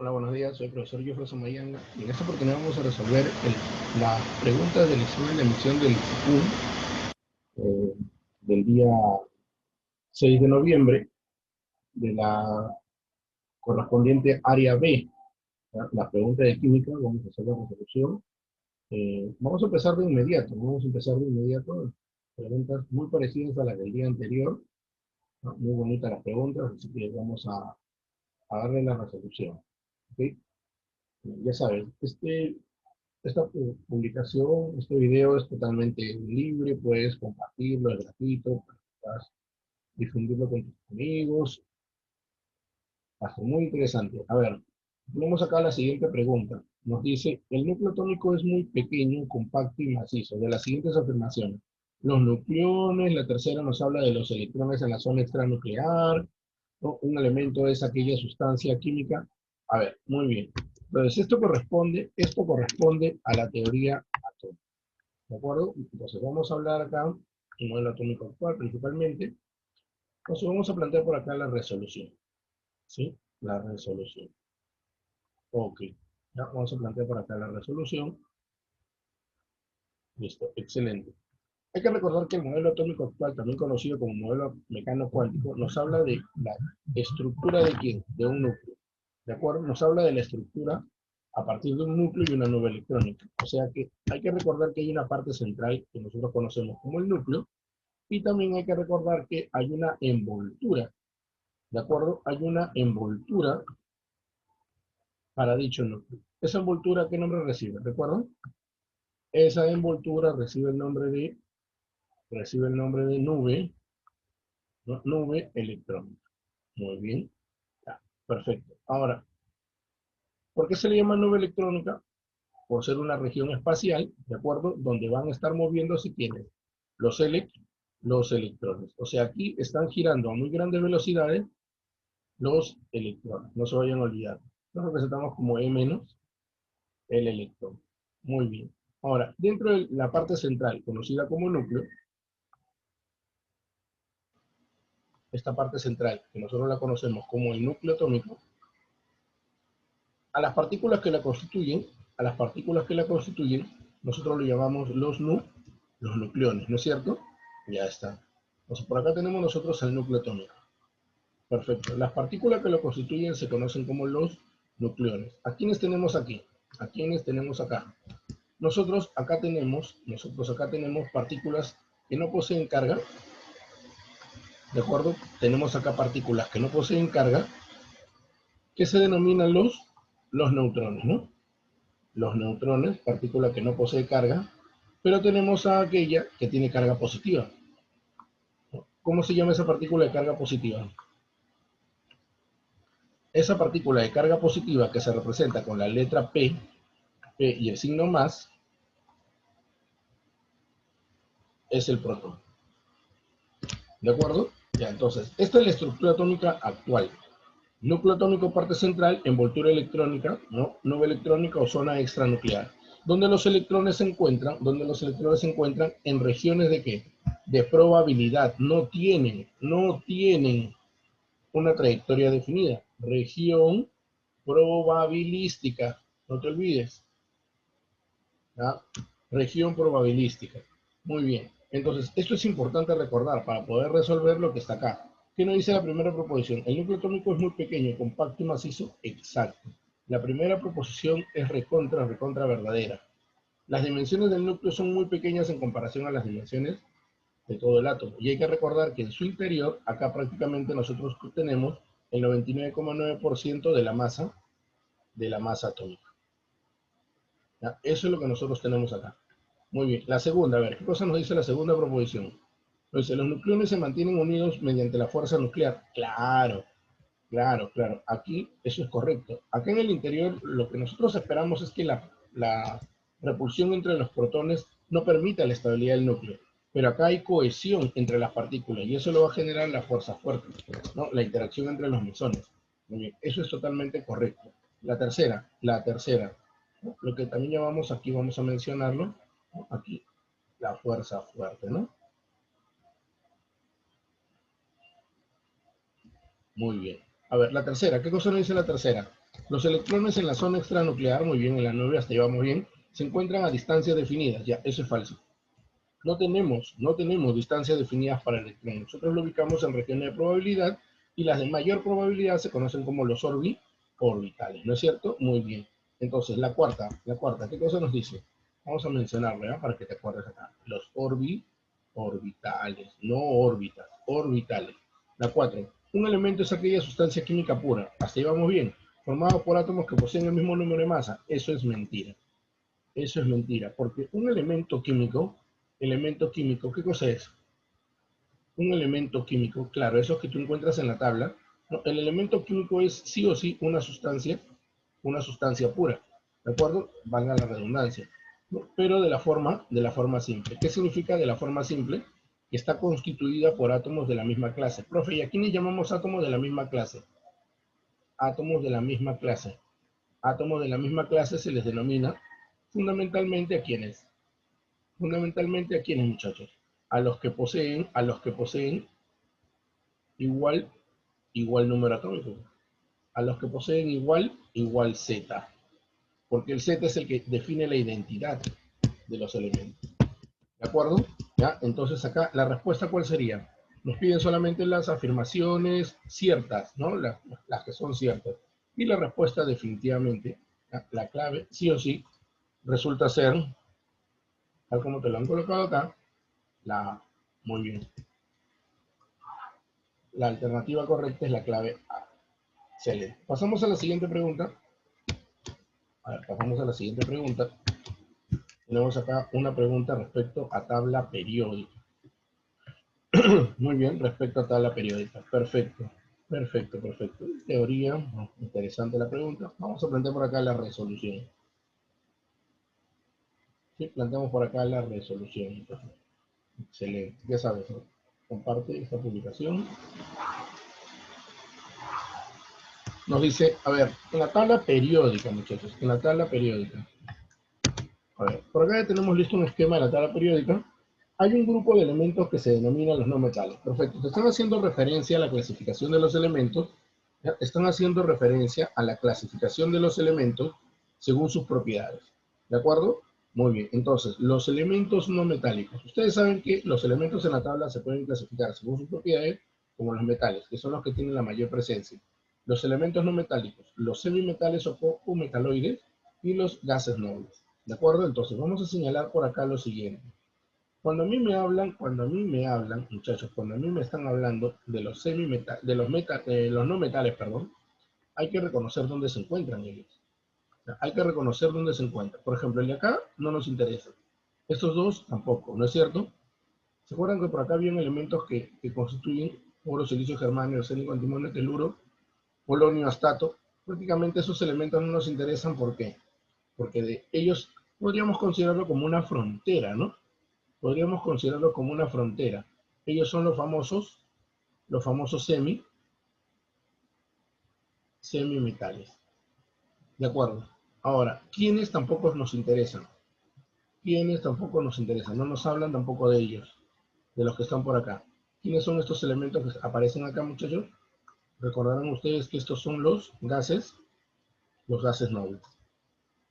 Hola, buenos días. Soy el profesor Jofre Somayanga y en esta oportunidad vamos a resolver las preguntas del examen de emisión del SICUM del día 6 de noviembre de la correspondiente área B. ¿Ya? La pregunta de química, vamos a hacer la resolución. Vamos a empezar de inmediato. Preguntas muy parecidas a las del día anterior, ¿no? Muy bonitas las preguntas, así que vamos a darle la resolución. ¿Okay? Ya saben, esta publicación, este video es totalmente libre, puedes compartirlo, es gratuito, puedes difundirlo con tus amigos. Hace muy interesante. A ver, tenemos acá la siguiente pregunta. Nos dice, el núcleo atómico es muy pequeño, compacto y macizo. De las siguientes afirmaciones. Los nucleones, la tercera nos habla de los electrones en la zona extranuclear, ¿no? Un elemento es aquella sustancia química. A ver, muy bien. Entonces, esto corresponde a la teoría atómica. ¿De acuerdo? Entonces vamos a hablar acá, el modelo atómico actual principalmente. Entonces vamos a plantear por acá la resolución. ¿Sí? La resolución. Ok. Ya vamos a plantear por acá la resolución. Listo, excelente. Hay que recordar que el modelo atómico actual, también conocido como modelo mecano-cuántico, nos habla de la estructura de quién? De un núcleo. ¿De acuerdo? Nos habla de la estructura a partir de un núcleo y una nube electrónica. O sea que hay que recordar que hay una parte central que nosotros conocemos como el núcleo, y también hay que recordar que hay una envoltura, ¿de acuerdo? Hay una envoltura para dicho núcleo. ¿Esa envoltura qué nombre recibe? ¿Recuerdan? Esa envoltura recibe el nombre de nube, ¿no? Nube electrónica. Muy bien. Ya, perfecto. Ahora, ¿por qué se le llama nube electrónica? Por ser una región espacial, ¿de acuerdo? Donde van a estar moviéndose quienes, los, los electrones. O sea, aquí están girando a muy grandes velocidades los electrones. No se vayan a olvidar. Lo representamos como E menos el electrón. Muy bien. Ahora, dentro de la parte central, conocida como núcleo, esta parte central, que nosotros la conocemos como el núcleo atómico, a las partículas que la constituyen, nosotros lo llamamos los nucleones, ¿no es cierto? Ya está. Entonces, por acá tenemos nosotros el núcleo atómico. Perfecto. Las partículas que lo constituyen se conocen como los nucleones. ¿A quiénes tenemos aquí? ¿A quiénes tenemos acá? Nosotros acá tenemos partículas que no poseen carga, ¿de acuerdo? Tenemos acá partículas que no poseen carga, que se denominan los neutrones, ¿no? Los neutrones, partícula que no posee carga, pero tenemos a aquella que tiene carga positiva. ¿Cómo se llama esa partícula de carga positiva? Esa partícula de carga positiva que se representa con la letra P y el signo más, es el protón. ¿De acuerdo? Ya, entonces, esta es la estructura atómica actual. Núcleo atómico, parte central, envoltura electrónica, ¿no? Nube electrónica o zona extranuclear. Donde los electrones se encuentran, en regiones de ¿qué? De probabilidad. No tienen una trayectoria definida. Región probabilística. No te olvides. ¿Ya? Región probabilística. Muy bien. Entonces, esto es importante recordar para poder resolver lo que está acá. ¿Qué nos dice la primera proposición? El núcleo atómico es muy pequeño, compacto y macizo. Exacto. La primera proposición es recontra verdadera. Las dimensiones del núcleo son muy pequeñas en comparación a las dimensiones de todo el átomo. Y hay que recordar que en su interior, acá prácticamente nosotros tenemos el 99,9% de la masa atómica. ¿Ya? Eso es lo que nosotros tenemos acá. Muy bien. La segunda, a ver, ¿qué cosa nos dice la segunda proposición? Nos dice, los nucleones se mantienen unidos mediante la fuerza nuclear. Claro, claro. Aquí eso es correcto. Acá en el interior lo que nosotros esperamos es que la repulsión entre los protones no permita la estabilidad del núcleo. Pero acá hay cohesión entre las partículas y eso lo va a generar la fuerza fuerte, ¿no? La interacción entre los mesones. Muy bien, eso es totalmente correcto. La tercera, ¿no? Lo que también llamamos aquí, vamos a mencionarlo, ¿no? Aquí, la fuerza fuerte, ¿no? Muy bien. A ver, la tercera, ¿qué cosa nos dice la tercera? Los electrones en la zona extranuclear, muy bien, en la 9 hasta ahí vamos bien, se encuentran a distancias definidas. Ya, eso es falso. No tenemos distancias definidas para electrones. Nosotros lo ubicamos en regiones de probabilidad y las de mayor probabilidad se conocen como los orbitales, ¿no es cierto? Muy bien. Entonces, la cuarta, ¿qué cosa nos dice? Vamos a mencionarlo, ¿eh? Para que te acuerdes acá. Los orbitales, no órbitas, orbitales. La 4. Un elemento es aquella sustancia química pura. Hasta ahí vamos bien. Formado por átomos que poseen el mismo número de masa. Eso es mentira. Eso es mentira. Porque un elemento químico, ¿qué cosa es? Un elemento químico, claro, esos que tú encuentras en la tabla. No, el elemento químico es sí o sí una sustancia pura. ¿De acuerdo? Valga la redundancia. ¿No? Pero de la forma simple. ¿Qué significa de la forma simple? Que está constituida por átomos de la misma clase. Profe, ¿y a quiénes llamamos átomos de la misma clase? Átomos de la misma clase. Átomos de la misma clase se les denomina fundamentalmente a quiénes. Fundamentalmente a quiénes, muchachos. A los que poseen igual número atómico. A los que poseen igual Z. Porque el Z es el que define la identidad de los elementos. ¿De acuerdo? ¿Ya? Entonces acá la respuesta ¿cuál sería? Nos piden solamente las afirmaciones ciertas, ¿no? Las que son ciertas. Y la respuesta definitivamente, ¿ya? La clave, sí o sí, resulta ser, tal como te lo han colocado acá, la A. Muy bien. La alternativa correcta es la clave A. Excelente. Pasamos a la siguiente pregunta. Pasamos a la siguiente pregunta. Tenemos acá una pregunta respecto a tabla periódica. Muy bien, respecto a tabla periódica. Perfecto. Perfecto. Teoría, interesante la pregunta. Vamos a plantear por acá la resolución. Sí, planteamos por acá la resolución. Entonces, excelente. Ya sabes, ¿no? Comparte esta publicación. Nos dice, a ver, en la tabla periódica, muchachos, en la tabla periódica. A ver, por acá ya tenemos listo un esquema de la tabla periódica. Hay un grupo de elementos que se denominan los no metales. Perfecto. Te están haciendo referencia a la clasificación de los elementos. ¿Ya? Están haciendo referencia a la clasificación de los elementos según sus propiedades. ¿De acuerdo? Muy bien. Entonces, los elementos no metálicos. Ustedes saben que los elementos en la tabla se pueden clasificar según sus propiedades como los metales, que son los que tienen la mayor presencia. Los elementos no metálicos, los semimetales o metaloides y los gases nobles. ¿De acuerdo? Entonces, vamos a señalar por acá lo siguiente. Cuando a mí me hablan, muchachos, cuando a mí me están hablando de los los no metales, perdón, hay que reconocer dónde se encuentran ellos. O sea, hay que reconocer dónde se encuentran. Por ejemplo, el de acá no nos interesa. Estos dos tampoco, ¿no es cierto? ¿Se acuerdan que por acá habían elementos que constituyen oro, silicio, germanio, arsénico, antimonio, teluro, polonio, astato? Prácticamente esos elementos no nos interesan. ¿Por qué? Porque de ellos podríamos considerarlo como una frontera, ¿no? Podríamos considerarlo como una frontera. Ellos son los famosos semimetales. ¿De acuerdo? Ahora, ¿quiénes tampoco nos interesan? ¿Quiénes tampoco nos interesan? No nos hablan tampoco de ellos, de los que están por acá. ¿Quiénes son estos elementos que aparecen acá, muchachos? Recordarán ustedes que estos son los gases nobles.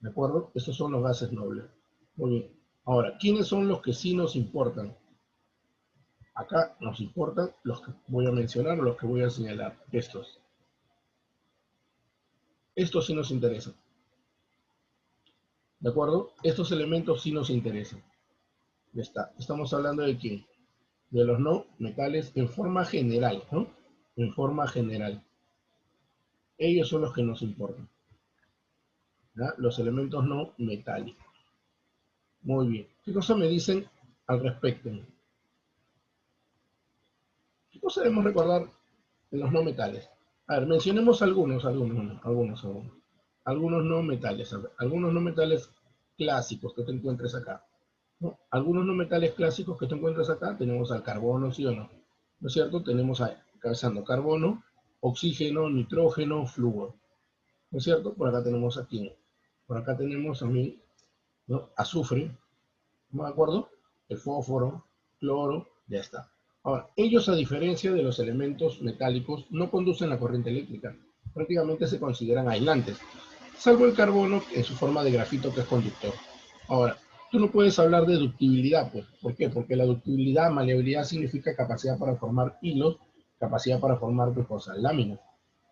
¿De acuerdo? Estos son los gases nobles. Muy bien. Ahora, ¿quiénes son los que sí nos importan? Acá nos importan los que voy a mencionar o los que voy a señalar. Estos. Estos sí nos interesan. ¿De acuerdo? Estos elementos sí nos interesan. Ya está. Estamos hablando de quién? De los no metales en forma general, ¿no? En forma general. Ellos son los que nos importan. ¿Ya? Los elementos no metálicos. Muy bien. ¿Qué cosa me dicen al respecto? ¿Qué cosa debemos recordar de los no metales? A ver, mencionemos algunos no metales, algunos no metales clásicos que te encuentres acá. ¿No? Algunos no metales clásicos que te encuentras acá, tenemos al carbono, ¿sí o no? ¿No es cierto? Tenemos encabezando carbono, oxígeno, nitrógeno, flúor. ¿No es cierto? Por acá tenemos aquí. Por acá tenemos también, ¿no? Azufre, ¿no de acuerdo? El fósforo, cloro, ya está. Ahora, ellos a diferencia de los elementos metálicos no conducen la corriente eléctrica. prácticamente se consideran aislantes, salvo el carbono en su forma de grafito que es conductor. Ahora, tú no puedes hablar de ductibilidad, pues. ¿Por qué? Porque la ductibilidad, maleabilidad significa capacidad para formar hilos, capacidad para formar, ¿qué cosa? Láminas,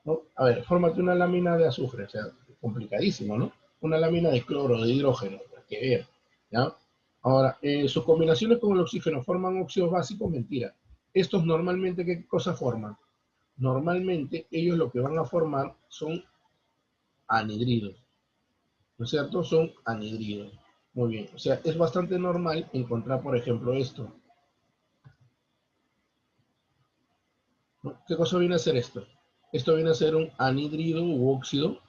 ¿no? A ver, fórmate una lámina de azufre, o sea, complicadísimo, ¿no? Una lámina de cloro, de hidrógeno, que ver, ¿ya? Ahora, sus combinaciones con el oxígeno forman óxidos básicos, mentira. Estos normalmente, ¿qué cosa forman? Normalmente ellos lo que van a formar son anhidridos, ¿no es cierto? Son anhidridos. Muy bien, o sea, es bastante normal encontrar, por ejemplo, esto, ¿no? ¿Qué cosa viene a ser esto? Esto viene a ser un anhidrido u óxido,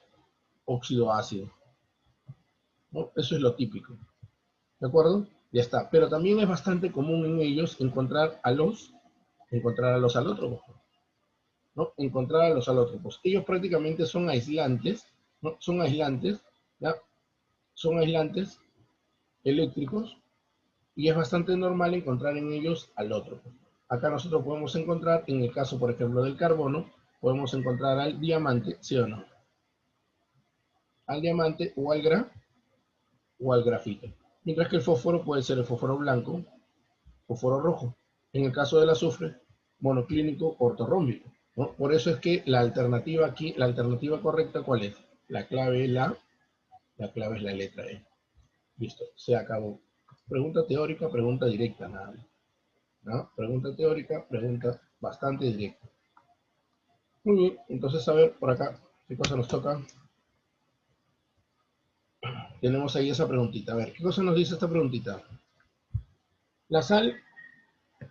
óxido ácido, ¿no? Eso es lo típico, ¿de acuerdo? Ya está, pero también es bastante común en ellos encontrar a los alótropos, ¿no? Encontrar a los alótropos. Ellos prácticamente son aislantes, ¿no? Son aislantes, ¿ya? Son aislantes eléctricos y es bastante normal encontrar en ellos alótropos. Acá nosotros podemos encontrar, en el caso, por ejemplo, del carbono, podemos encontrar al diamante, ¿sí o no? Al diamante o al grafito. Mientras que el fósforo puede ser el fósforo blanco, fósforo rojo. En el caso del azufre, monoclínico ortorrómbico, ¿no? Por eso es que la alternativa aquí, la alternativa correcta, ¿cuál es? La clave es la clave es la letra E. Listo, se acabó. Pregunta teórica, pregunta directa, nada más, ¿no? Pregunta teórica, pregunta bastante directa. Muy bien, entonces a ver por acá, ¿qué cosa nos toca? Tenemos ahí esa preguntita. A ver, ¿qué cosa nos dice esta preguntita? La sal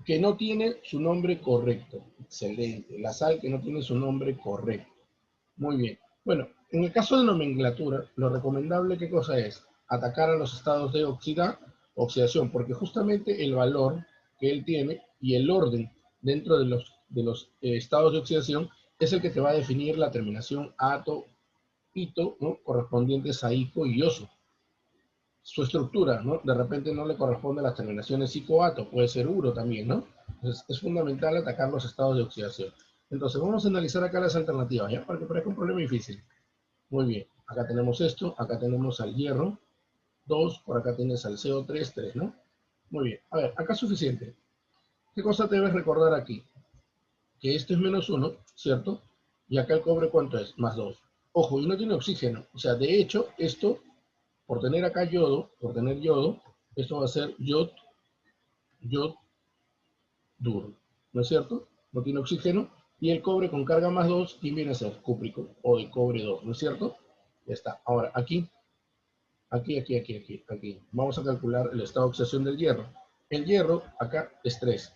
que no tiene su nombre correcto. Excelente. La sal que no tiene su nombre correcto. Muy bien. Bueno, en el caso de nomenclatura, lo recomendable, ¿qué cosa es? Atacar a los estados de oxidación, porque justamente el valor que él tiene y el orden dentro de los estados de oxidación es el que te va a definir la terminación ato, ito, ¿no? Correspondientes a ico y oso. Su estructura, ¿no? De repente no le corresponde a las terminaciones psicoato, puede ser uro también, ¿no? Entonces es fundamental atacar los estados de oxidación. Entonces vamos a analizar acá las alternativas, ¿ya? Para que parezca un problema difícil. Muy bien, acá tenemos esto, acá tenemos al hierro, 2, por acá tienes al CO3, 3, ¿no? Muy bien, a ver, acá es suficiente. ¿Qué cosa debes recordar aquí? Que esto es menos 1, ¿cierto? Y acá el cobre, ¿cuánto es? Más 2. Ojo, y no tiene oxígeno. O sea, de hecho, esto, por tener acá yodo, esto va a ser yod duro, ¿no es cierto? No tiene oxígeno. Y el cobre con carga más 2, ¿quién viene a ser? Cúprico, o de cobre 2, ¿no es cierto? Ya está. Ahora, aquí. Vamos a calcular el estado de oxidación del hierro. El hierro, acá es 3,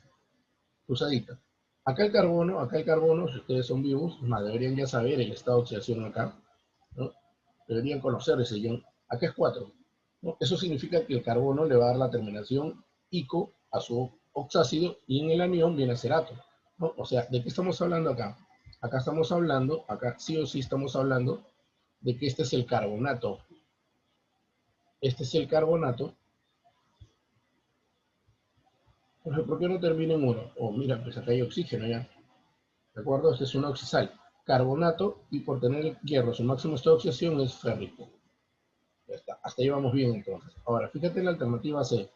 usadita. Acá el carbono, si ustedes son vivos, deberían ya saber el estado de oxidación acá, ¿no? Deberían conocer ese ion. Acá es 4, ¿no? Eso significa que el carbono le va a dar la terminación ico a su oxácido y en el anión viene a ser ato, ¿no? O sea, ¿de qué estamos hablando acá? Acá estamos hablando, acá sí o sí estamos hablando de que este es el carbonato. Este es el carbonato. ¿Por qué no termina en 1? Oh, mira, pues acá hay oxígeno ya. ¿De acuerdo? Este es un oxisal. Carbonato, y por tener hierro, su máximo estado de oxidación es férrico. Ya está. Hasta ahí vamos bien entonces. Ahora, fíjate en la alternativa C.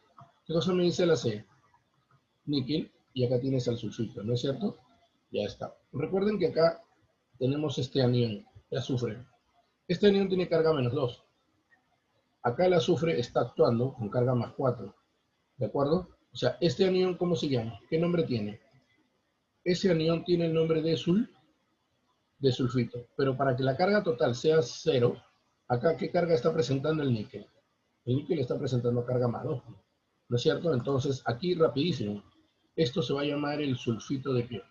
¿Qué cosa me dice la C? Níquel, y acá tienes el sulfito, ¿no es cierto? Ya está. Recuerden que acá tenemos este anión, el azufre. Este anión tiene carga menos 2. Acá el azufre está actuando con carga más 4. ¿De acuerdo? O sea, este anión, ¿cómo se llama? ¿Qué nombre tiene? Ese anión tiene el nombre de sulfito, pero para que la carga total sea 0, acá ¿qué carga está presentando el níquel? El níquel está presentando carga más 2, ¿no es cierto? Entonces aquí rapidísimo, esto se va a llamar el sulfito de qué?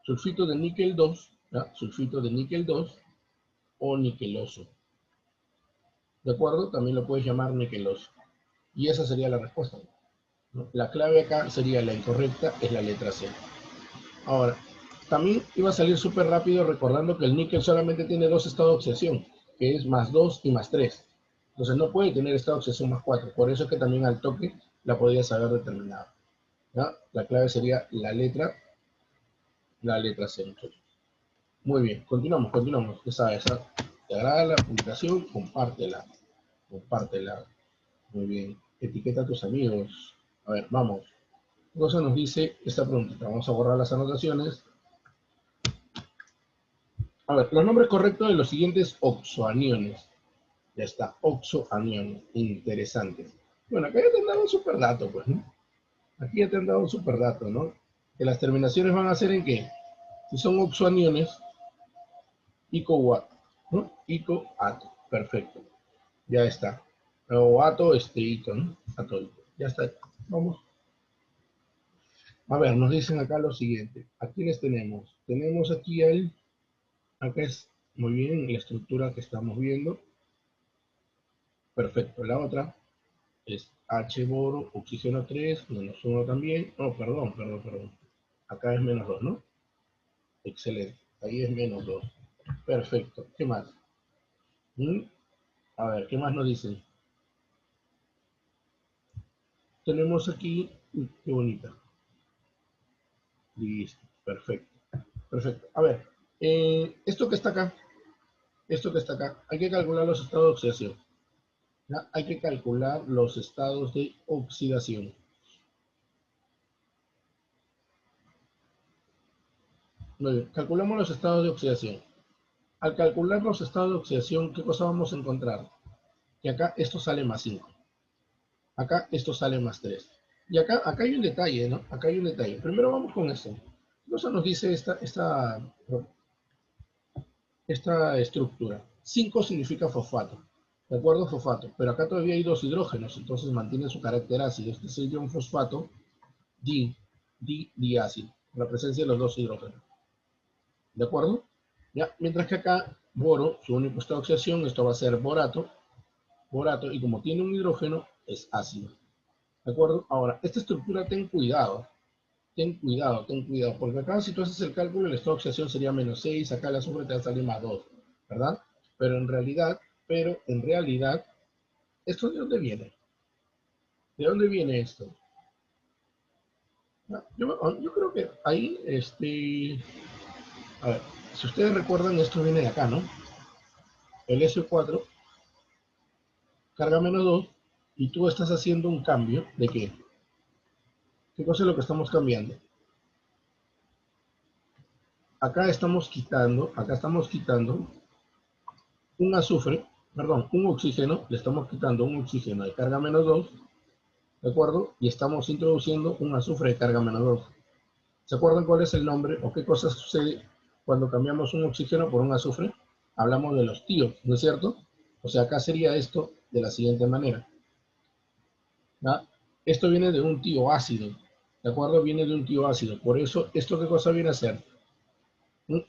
Sulfito de níquel 2, ¿ya? Sulfito de níquel 2 o niqueloso, ¿de acuerdo? También lo puedes llamar niqueloso. Y esa sería la respuesta, ¿no? La clave acá sería la incorrecta, es la letra C. Ahora, también iba a salir súper rápido recordando que el níquel solamente tiene 2 estados de oxidación, que es más 2 y más 3. Entonces no puede tener estado de oxidación más 4. Por eso es que también al toque la podías haber determinado, ¿ya? La clave sería la letra C, muchachos. Muy bien, continuamos, continuamos. Ya sabes, ¿te agrada la publicación? Compártela, compártela. Muy bien, etiqueta a tus amigos. A ver, vamos. ¿Qué cosa nos dice esta preguntita? Vamos a borrar las anotaciones. A ver, los nombres correctos de los siguientes oxoaniones. Ya está, oxoaniones. Interesante. Bueno, acá ya te han dado un super dato, pues, ¿no? Aquí ya te han dado un super dato, ¿no? Que las terminaciones van a ser en qué. Si son oxoaniones, ico-ato, ¿no? Ico-ato. Perfecto. Ya está. O ato, ito, ¿no? Ato, ito. Ya está. Vamos. A ver, nos dicen acá lo siguiente. ¿A quiénes tenemos? Tenemos aquí acá es muy bien la estructura que estamos viendo. Perfecto. La otra es H boro, oxígeno 3, menos 1 también. No, perdón. Acá es menos 2, ¿no? Excelente. Ahí es menos 2. Perfecto. ¿Qué más? ¿Mm? A ver, ¿qué más nos dicen? Tenemos aquí, qué bonita. Listo. Perfecto. Perfecto. A ver, esto que está acá, hay que calcular los estados de oxidación. ¿Ya? Hay que calcular los estados de oxidación. Muy bien, calculamos los estados de oxidación. Al calcular los estados de oxidación, ¿qué cosa vamos a encontrar? Que acá esto sale más 5. Acá esto sale más 3. Y acá hay un detalle, ¿no? Acá hay un detalle. Primero vamos con esto. ¿Qué cosa nos dice esta estructura? 5 significa fosfato. ¿De acuerdo? Fosfato. Pero acá todavía hay dos hidrógenos, entonces mantiene su carácter ácido. Este sería un fosfato diácido, la presencia de los dos hidrógenos. ¿De acuerdo? ¿Ya? Mientras que acá, boro, su único estado de oxidación, esto va a ser borato, y como tiene un hidrógeno, es ácido. ¿De acuerdo? Ahora, esta estructura, ten cuidado, porque acá si tú haces el cálculo, el estado de oxidación sería menos 6, acá el azufre te va a salir más 2, ¿verdad? Pero en realidad, ¿esto de dónde viene? ¿De dónde viene esto? Yo creo que ahí, a ver, si ustedes recuerdan, esto viene de acá, ¿no? El SO4 carga menos 2 y tú estás haciendo un cambio de qué? ¿Qué cosa es lo que estamos cambiando? Acá estamos quitando un azufre, perdón, un oxígeno, le estamos quitando un oxígeno de carga menos 2, ¿de acuerdo? Y estamos introduciendo un azufre de carga menos 2. ¿Se acuerdan cuál es el nombre o qué cosa sucede cuando cambiamos un oxígeno por un azufre? Hablamos de los tíos, ¿no es cierto? O sea, acá sería esto de la siguiente manera. ¿Ya? Esto viene de un tío ácido, ¿de acuerdo? Viene de un tío ácido. Por eso, ¿esto qué cosa viene a ser?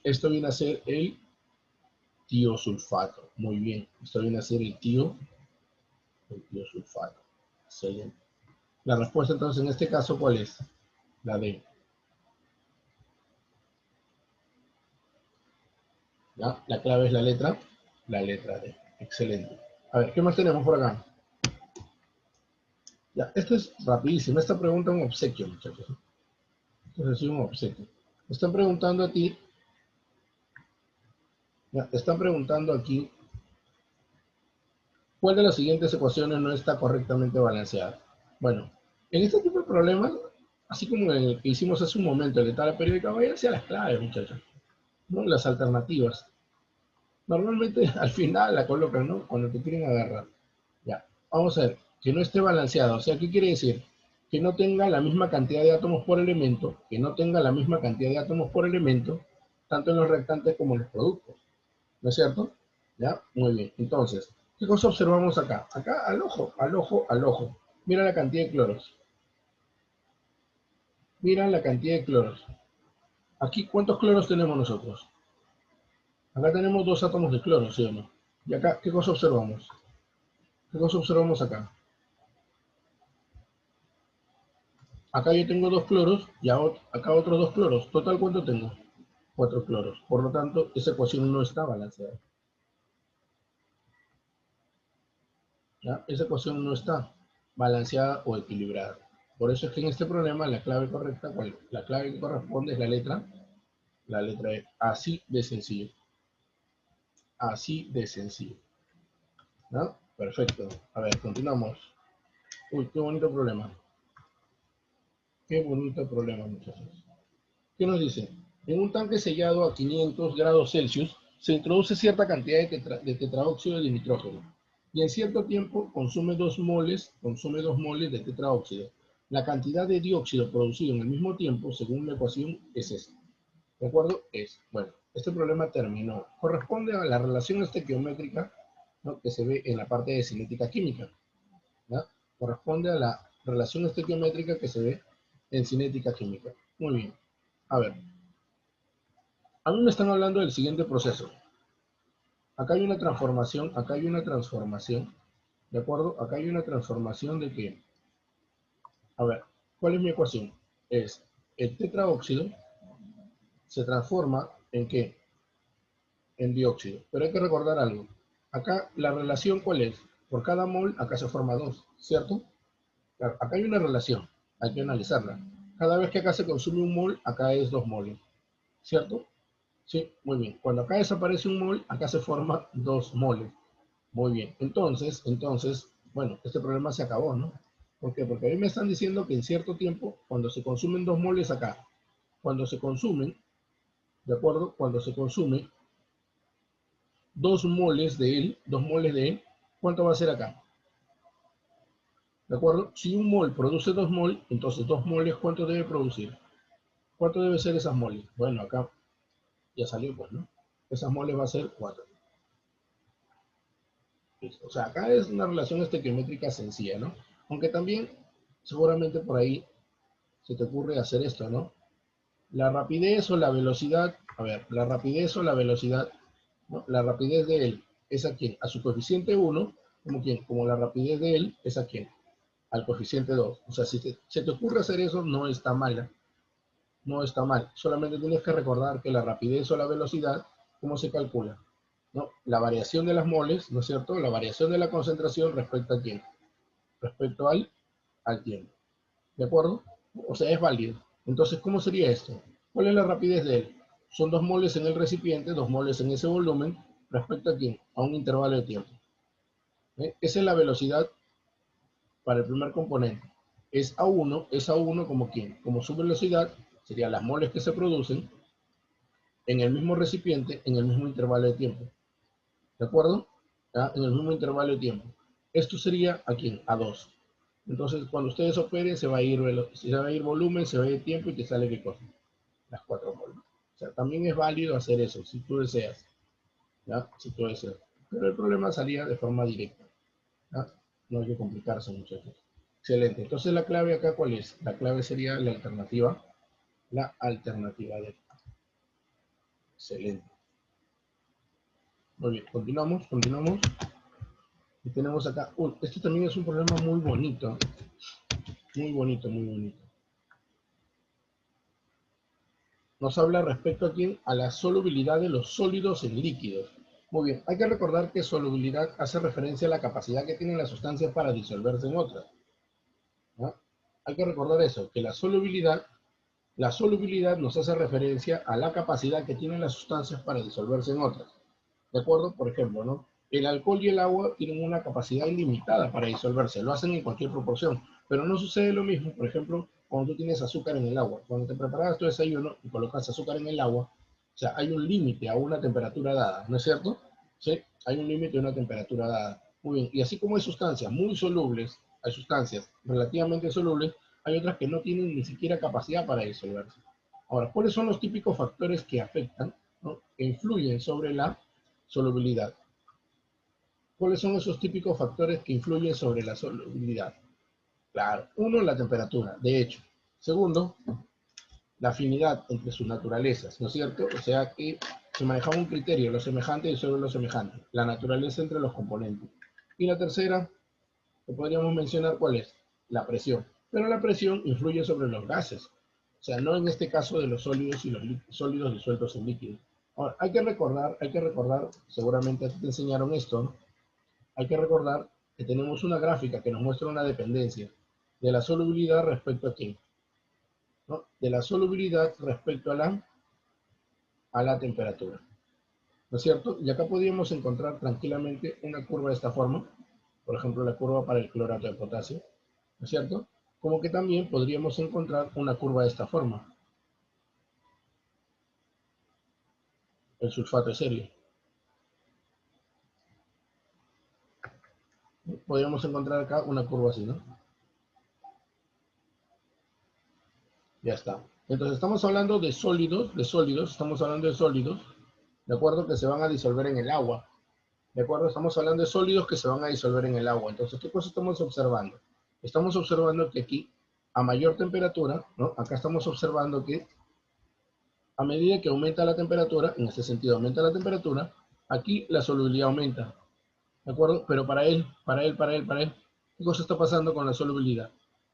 Esto viene a ser el tiosulfato. Muy bien. Esto viene a ser el tiosulfato. Excelente. La respuesta entonces en este caso, ¿cuál es? La D. ¿Ya? La clave es la letra D. Excelente. A ver, ¿qué más tenemos por acá? Ya, esto es rapidísimo. Esta pregunta es un obsequio, muchachos. Esto es un obsequio. Me están preguntando a ti, ya, te están preguntando aquí, ¿cuál de las siguientes ecuaciones no está correctamente balanceada? Bueno, en este tipo de problemas, así como en el que hicimos hace un momento, el de tabla periódica, vayan hacia las claves, muchachos, ¿no? Las alternativas. Normalmente al final la colocan, ¿no? Cuando te quieren agarrar. Ya, vamos a ver, que no esté balanceado. O sea, ¿qué quiere decir? Que no tenga la misma cantidad de átomos por elemento, tanto en los reactantes como en los productos. ¿No es cierto? ¿Ya? Muy bien. Entonces, ¿qué cosa observamos acá? Acá al ojo. Mira la cantidad de cloros. Mira la cantidad de cloros. Aquí, ¿cuántos cloros tenemos nosotros? Acá tenemos dos átomos de cloro, ¿sí o no? Y acá, ¿qué cosa observamos? ¿Qué cosa observamos acá? Acá yo tengo dos cloros y acá otros dos cloros. Total, ¿cuánto tengo? Cuatro cloros. Por lo tanto, esa ecuación no está balanceada. ¿Ya? Esa ecuación no está balanceada o equilibrada. Por eso es que en este problema la clave correcta, la clave que corresponde es la letra La letra E. Así de sencillo. Así de sencillo. ¿No? Perfecto. A ver, continuamos. Uy, qué bonito problema. Qué bonito problema, muchachos. ¿Qué nos dice? En un tanque sellado a 500 grados Celsius se introduce cierta cantidad de tetraóxido de nitrógeno y en cierto tiempo consume 2 moles de tetraóxido. La cantidad de dióxido producido en el mismo tiempo, según la ecuación, es esta. ¿De acuerdo? Bueno, este problema terminó. Corresponde a la relación estequiométrica, ¿no?, que se ve en la parte de cinética química. ¿No? Corresponde a la relación estequiométrica que se ve en cinética química. Muy bien. A ver, a mí me están hablando del siguiente proceso. Acá hay una transformación, ¿de acuerdo? Acá hay una transformación de que, a ver, ¿cuál es mi ecuación? Es el tetraóxido se transforma ¿en qué? En dióxido. Pero hay que recordar algo. Acá la relación, ¿cuál es? Por cada mol, acá se forma 2, ¿cierto? Claro, acá hay una relación, hay que analizarla. Cada vez que acá se consume un mol, acá es 2 moles, ¿cierto? Sí, muy bien. Cuando acá desaparece un mol, acá se forma 2 moles. Muy bien. Entonces, bueno, este problema se acabó, ¿no? ¿Por qué? Porque a mí me están diciendo que en cierto tiempo, cuando se consumen 2 moles acá, cuando se consumen, ¿de acuerdo? Cuando se consume 2 moles de él, ¿cuánto va a ser acá? ¿De acuerdo? Si un mol produce 2 mol, entonces 2 moles, ¿cuánto debe producir? ¿Cuánto debe ser esas moles? Bueno, acá ya salió, pues, ¿no? Esas moles va a ser 4. O sea, acá es una relación estequiométrica sencilla, ¿no? Aunque también, seguramente por ahí se te ocurre hacer esto, ¿no? La rapidez o la velocidad, a ver, la rapidez o la velocidad, ¿no? La rapidez de él es a quién? A su coeficiente 1, como quién, como la rapidez de él es a quién, al coeficiente 2. O sea, si se te ocurre hacer eso, no está mal, no está mal. Solamente tienes que recordar que la rapidez o la velocidad, ¿cómo se calcula? ¿No? La variación de las moles, ¿no es cierto? La variación de la concentración respecto a quién, respecto al tiempo. ¿De acuerdo? O sea, es válido. Entonces, ¿cómo sería esto? ¿Cuál es la rapidez de él? Son 2 moles en el recipiente, 2 moles en ese volumen, respecto a quién, a un intervalo de tiempo. Esa es la velocidad para el primer componente. Es A1 como quién, como su velocidad, serían las moles que se producen en el mismo recipiente, en el mismo intervalo de tiempo. ¿De acuerdo? ¿Ah? En el mismo intervalo de tiempo. Esto sería a quién, a 2. Entonces, cuando ustedes operen, se va a ir volumen, se va a ir tiempo y te sale qué cosa. Las 4 moles. O sea, también es válido hacer eso, si tú deseas. ¿Ya? Si tú deseas. Pero el problema salía de forma directa. ¿Ya? No hay que complicarse, muchachos. Excelente. Entonces, la clave acá, ¿cuál es? La clave sería la alternativa. La alternativa de. Excelente. Muy bien, continuamos. Y tenemos acá, este también es un problema muy bonito. Muy bonito, muy bonito. Nos habla respecto a quién, a la solubilidad de los sólidos en líquidos. Muy bien, hay que recordar que solubilidad hace referencia a la capacidad que tienen las sustancias para disolverse en otras, ¿no? Hay que recordar eso, que la solubilidad nos hace referencia a la capacidad que tienen las sustancias para disolverse en otras. ¿De acuerdo? Por ejemplo, ¿no? El alcohol y el agua tienen una capacidad ilimitada para disolverse, lo hacen en cualquier proporción, pero no sucede lo mismo, por ejemplo, cuando tú tienes azúcar en el agua. Cuando te preparas tu desayuno y colocas azúcar en el agua, o sea, hay un límite a una temperatura dada, ¿no es cierto? Sí, hay un límite a una temperatura dada. Muy bien, y así como hay sustancias muy solubles, hay sustancias relativamente solubles, hay otras que no tienen ni siquiera capacidad para disolverse. Ahora, ¿cuáles son los típicos factores que afectan, ¿no?, que influyen sobre la solubilidad? ¿Cuáles son esos típicos factores que influyen sobre la solubilidad? Claro, uno, la temperatura, de hecho. Segundo, la afinidad entre sus naturalezas, ¿no es cierto? O sea que se manejaba un criterio, lo semejante y solo lo semejante, la naturaleza entre los componentes. Y la tercera, que podríamos mencionar, ¿cuál es? La presión. Pero la presión influye sobre los gases, o sea, no en este caso de los sólidos y los sólidos disueltos en líquidos. Ahora, hay que recordar, seguramente a ti te enseñaron esto, ¿no? Hay que recordar que tenemos una gráfica que nos muestra una dependencia de la solubilidad respecto a quién, ¿no? De la solubilidad respecto a la a la temperatura, ¿no es cierto? Y acá podríamos encontrar tranquilamente una curva de esta forma, por ejemplo, la curva para el clorato de potasio, ¿no es cierto? Como que también podríamos encontrar una curva de esta forma, el sulfato de serio. Podríamos encontrar acá una curva así, ¿no? Ya está. Entonces estamos hablando de sólidos, estamos hablando de sólidos, ¿de acuerdo? Que se van a disolver en el agua, ¿de acuerdo? Estamos hablando de sólidos que se van a disolver en el agua. Entonces, ¿qué cosa estamos observando? Estamos observando que aquí, a mayor temperatura, ¿no? Acá estamos observando que a medida que aumenta la temperatura, en este sentido aumenta la temperatura, aquí la solubilidad aumenta, ¿de acuerdo? Pero para él, ¿qué cosa está pasando con la solubilidad?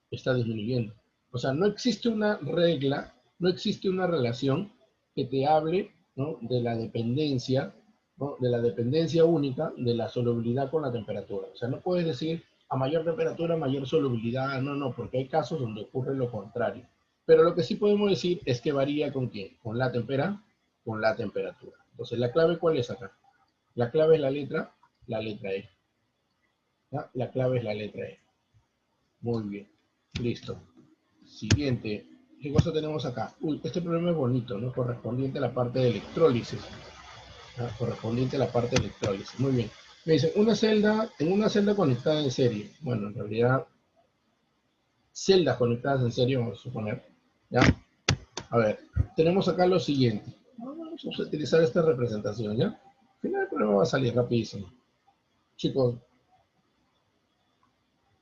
Está disminuyendo. O sea, no existe una regla, no existe una relación que te hable, ¿no?, de la dependencia, ¿no?, de la dependencia única de la solubilidad con la temperatura. O sea, no puedes decir a mayor temperatura, mayor solubilidad, no, porque hay casos donde ocurre lo contrario. Pero lo que sí podemos decir es que varía con quién, con la temperatura. Entonces, ¿la clave cuál es acá? La clave es la letra E. ¿Ya? La clave es la letra E. Muy bien. Listo. Siguiente. ¿Qué cosa tenemos acá? Uy, este problema es bonito, ¿no? Correspondiente a la parte de electrólisis. ¿Ya? Correspondiente a la parte de electrólisis. Muy bien. Me dicen, en una celda conectada en serie. Bueno, en realidad, celdas conectadas en serie, vamos a suponer. ¿Ya? A ver, tenemos acá lo siguiente. Vamos a utilizar esta representación, ¿ya? Al final el problema va a salir rapidísimo. Chicos,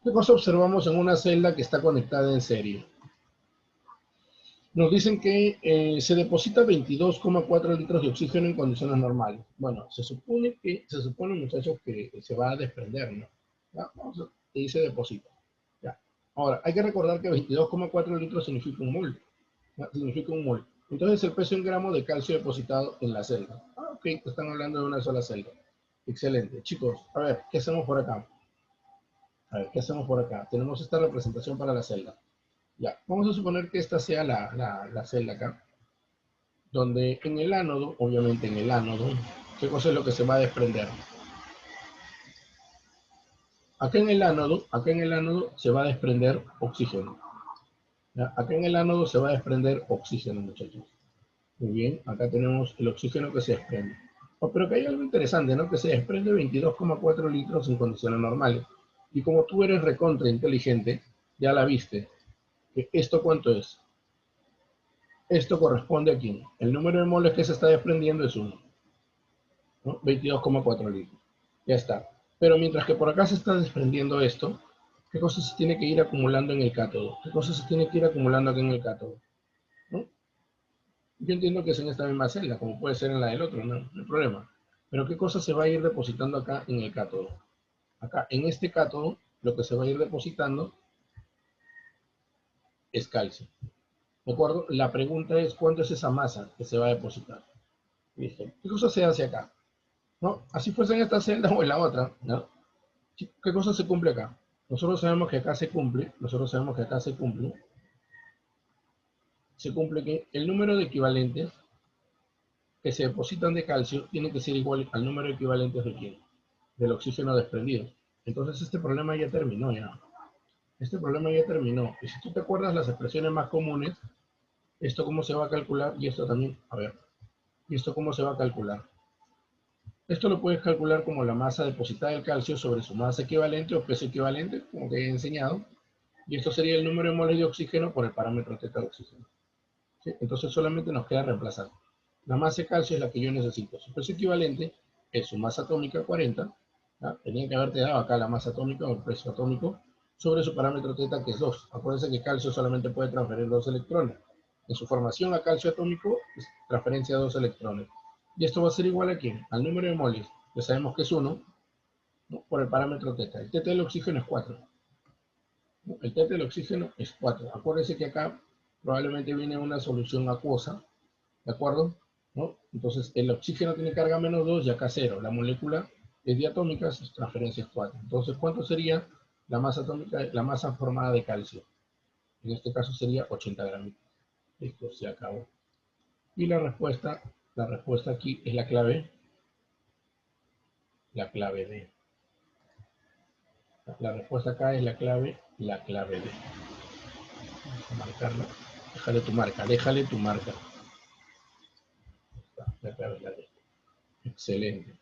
¿qué cosa observamos en una celda que está conectada en serie? Nos dicen que se deposita 22,4 litros de oxígeno en condiciones normales. Bueno, se supone, muchachos, que se va a desprender, ¿no? ¿Ya? Vamos a, y se deposita. ¿Ya? Ahora, hay que recordar que 22,4 litros significa un mol. ¿Ya? Significa un mol. Entonces, el peso en gramos de calcio depositado en la celda. Ah, ok, están hablando de una sola celda. Excelente. Chicos, a ver, ¿qué hacemos por acá? A ver, ¿qué hacemos por acá? Tenemos esta representación para la celda. Ya, vamos a suponer que esta sea la celda acá, donde en el ánodo, obviamente en el ánodo, ¿qué cosa es lo que se va a desprender? Acá en el ánodo se va a desprender oxígeno. ¿Ya? Acá en el ánodo se va a desprender oxígeno, muchachos. Muy bien, acá tenemos el oxígeno que se desprende. Oh, pero que hay algo interesante, ¿no? Que se desprende 22,4 litros en condiciones normales. Y como tú eres recontra inteligente, ya la viste. ¿Esto cuánto es? Esto corresponde a quién. El número de moles que se está desprendiendo es 1, ¿no? 22,4 litros. Ya está. Pero mientras que por acá se está desprendiendo esto, ¿qué cosa se tiene que ir acumulando en el cátodo? ¿Qué cosa se tiene que ir acumulando aquí en el cátodo? ¿No? Yo entiendo que es en esta misma celda, como puede ser en la del otro, no hay problema. Pero ¿qué cosa se va a ir depositando acá en el cátodo? Acá, en este cátodo, lo que se va a ir depositando es calcio. ¿De acuerdo? La pregunta es, ¿cuánto es esa masa que se va a depositar? ¿Listo? ¿Qué cosa se hace acá? ¿No? Así fuese en esta celda o en la otra, ¿no? ¿Qué cosa se cumple acá? Nosotros sabemos que acá se cumple, se cumple que el número de equivalentes que se depositan de calcio tiene que ser igual al número de equivalentes de quién? Del oxígeno desprendido. Entonces este problema ya terminó ya. Este problema ya terminó. Y si tú te acuerdas las expresiones más comunes, esto cómo se va a calcular y esto también, a ver, y esto cómo se va a calcular. Esto lo puedes calcular como la masa depositada del calcio sobre su masa equivalente o peso equivalente, como te he enseñado, y esto sería el número de moles de oxígeno por el parámetro teta de oxígeno. ¿Sí? Entonces solamente nos queda reemplazar. La masa de calcio es la que yo necesito. Su peso equivalente es su masa atómica 40. ¿Ya? Tenía que haberte dado acá la masa atómica o el peso atómico sobre su parámetro teta, que es 2. Acuérdense que calcio solamente puede transferir 2 electrones. En su formación a calcio atómico es transferencia de 2 electrones. Y esto va a ser igual a ¿quién? Al número de moles. Ya sabemos que es 1, ¿no?, por el parámetro teta. El teta del oxígeno es 4. ¿No? El teta del oxígeno es 4. Acuérdense que acá probablemente viene una solución acuosa, ¿de acuerdo? ¿No? Entonces, el oxígeno tiene carga menos 2 y acá 0. La molécula es diatómica, su transferencia es 4. Entonces, ¿cuánto sería la masa atómica, la masa formada de calcio? En este caso sería 80 gramos. Listo, se acabó. Y la respuesta La respuesta aquí es la clave D. La respuesta acá es la clave D. Vamos a marcarla. Déjale tu marca. La clave es la D. Excelente.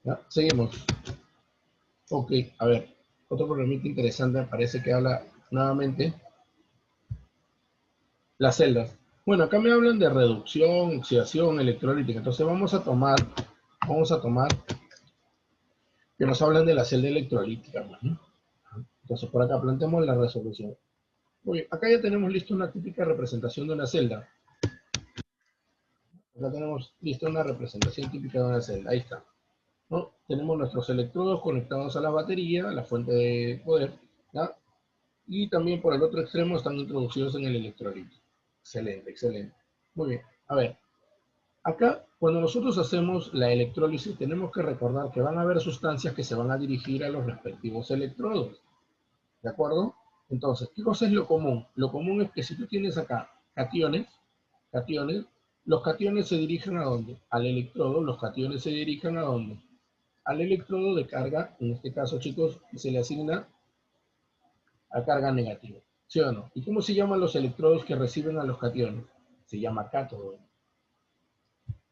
¿Ya? Seguimos. Ok, a ver. Otro problemita interesante, parece que habla nuevamente las celdas. Bueno, acá me hablan de reducción, oxidación, electrolítica. Entonces vamos a tomar que nos hablan de la celda electrolítica, ¿no? Entonces por acá planteamos la resolución. Muy bien, acá ya tenemos listo una típica representación de una celda. Acá tenemos lista una representación típica de una celda. Ahí está, ¿no? Tenemos nuestros electrodos conectados a la batería, a la fuente de poder, ¿ya? Y también por el otro extremo están introducidos en el electrolito. Excelente, excelente. Muy bien, a ver. Acá, cuando nosotros hacemos la electrólisis, tenemos que recordar que van a haber sustancias que se van a dirigir a los respectivos electrodos. ¿De acuerdo? Entonces, ¿qué cosa es lo común? Lo común es que si tú tienes acá cationes, los cationes se dirigen ¿a dónde? Al electrodo, los cationes se dirigen ¿a dónde? Al electrodo de carga, en este caso, chicos, se le asigna a carga negativa. ¿Sí o no? ¿Y cómo se llaman los electrodos que reciben a los cationes? Se llama cátodo.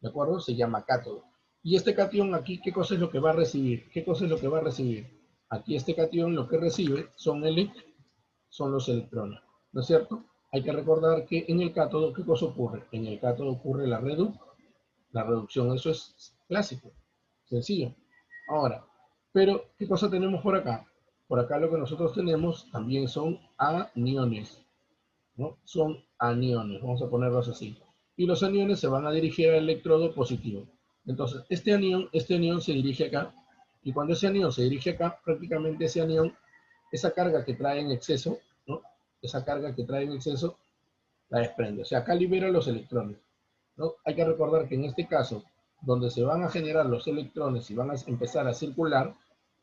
¿De acuerdo? Se llama cátodo. Y este catión aquí, ¿qué cosa es lo que va a recibir? ¿Qué cosa es lo que va a recibir? Aquí este catión lo que recibe son los electrones, ¿no es cierto? Hay que recordar que en el cátodo, ¿qué cosa ocurre? En el cátodo ocurre la reducción, eso es clásico, sencillo. Ahora, pero, ¿qué cosa tenemos por acá? Por acá lo que nosotros tenemos también son aniones, ¿no? Son aniones, vamos a ponerlos así. Y los aniones se van a dirigir al electrodo positivo. Entonces, este anión se dirige acá, y cuando ese anión se dirige acá, prácticamente ese anión, esa carga que trae en exceso, ¿no? Esa carga que trae en exceso, la desprende. O sea, acá libera los electrones, ¿no? Hay que recordar que en este caso, donde se van a generar los electrones y van a empezar a circular,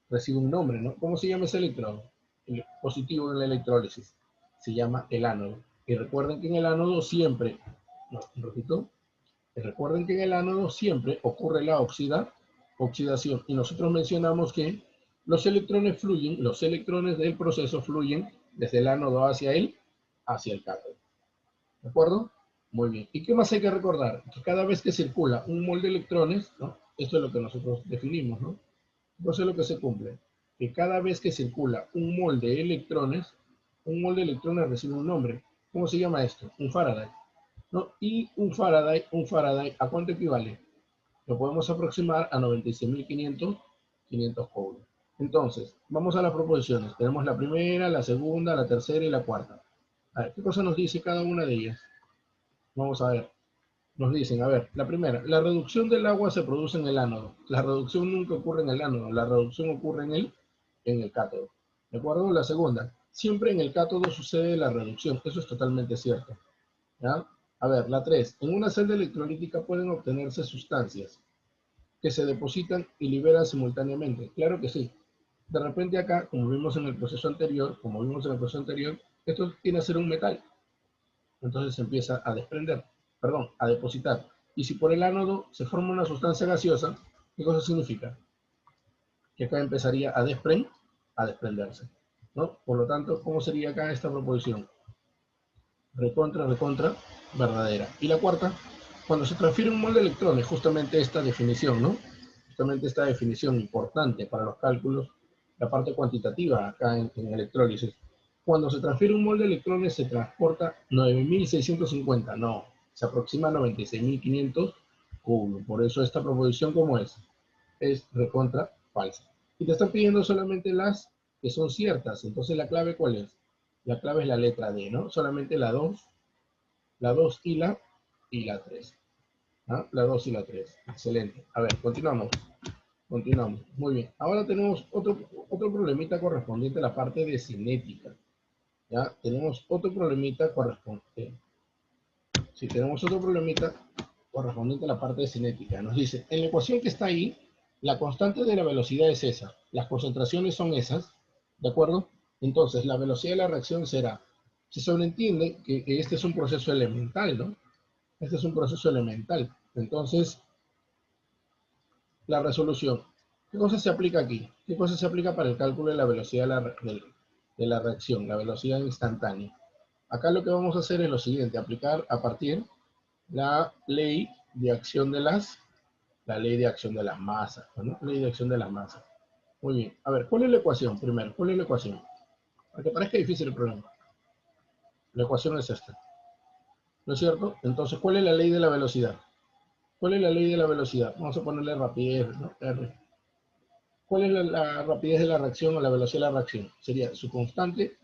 recibe un nombre, ¿no? ¿Cómo se llama ese electrón? El positivo en la electrólisis. Se llama el ánodo. Y recuerden que en el ánodo siempre, no, un ratito, recuerden que en el ánodo siempre ocurre la oxidación. Y nosotros mencionamos que los electrones del proceso fluyen desde el ánodo hacia el cátodo. ¿De acuerdo? Muy bien. ¿Y qué más hay que recordar? Que cada vez que circula un mol de electrones, ¿no? Esto es lo que nosotros definimos, ¿no? Entonces lo que se cumple, que cada vez que circula un mol de electrones recibe un nombre. ¿Cómo se llama esto? Un Faraday, ¿no? Y un Faraday, ¿a cuánto equivale? Lo podemos aproximar a 96.500 coulombs. Entonces, vamos a las proposiciones. Tenemos la primera, la segunda, la tercera y la cuarta. A ver, ¿qué cosa nos dice cada una de ellas? Vamos a ver. Nos dicen, a ver, la primera, la reducción del agua se produce en el ánodo. La reducción nunca ocurre en el ánodo, la reducción ocurre en el cátodo. ¿De acuerdo? La segunda, siempre en el cátodo sucede la reducción. Eso es totalmente cierto. ¿Ya? A ver, la 3, en una celda electrolítica pueden obtenerse sustancias que se depositan y liberan simultáneamente. Claro que sí. De repente acá, como vimos en el proceso anterior, esto tiene que ser un metal. Entonces se empieza a desprender, a depositar. Y si por el ánodo se forma una sustancia gaseosa, ¿qué cosa significa? Que acá empezaría a desprenderse, ¿no? Por lo tanto, ¿cómo sería acá esta proposición? Recontra, verdadera. Y la cuarta, cuando se transfiere un mol de electrones, justamente esta definición, ¿no? Justamente esta definición importante para los cálculos, la parte cuantitativa acá en electrólisis. Cuando se transfiere un mol de electrones se transporta 9.650, no, se aproxima a 96.500 coulombs. Por eso esta proposición, ¿cómo es? Es recontra falsa. Y te están pidiendo solamente las que son ciertas. Entonces, ¿la clave cuál es? La clave es la letra D, ¿no? Solamente la 2 y la 3. ¿Ah? La 2 y la 3. Excelente. A ver, continuamos. Muy bien. Ahora tenemos otro problemita correspondiente a la parte de cinética. ¿Ya? Tenemos otro problemita correspondiente. Sí, tenemos otro problemita correspondiente a la parte de cinética. Nos dice, en la ecuación que está ahí, la constante de la velocidad es esa. Las concentraciones son esas. ¿De acuerdo? Entonces, la velocidad de la reacción será. Se sobreentiende que este es un proceso elemental, ¿no? Este es un proceso elemental. Entonces, la resolución. ¿Qué cosa se aplica aquí? ¿Qué cosa se aplica para el cálculo de la velocidad de la reacción, la velocidad instantánea? Acá lo que vamos a hacer es lo siguiente, aplicar a partir la ley de acción la ley de acción de las masas, ¿no? Ley de acción de las masas. Muy bien. A ver, ¿cuál es la ecuación primero? ¿Cuál es la ecuación? Para que parezca difícil el problema. La ecuación es esta. ¿No es cierto? Entonces, ¿cuál es la ley de la velocidad? ¿Cuál es la ley de la velocidad? Vamos a ponerle rapidez, ¿no? R. ¿Cuál es la rapidez de la reacción o la velocidad de la reacción? Sería su constante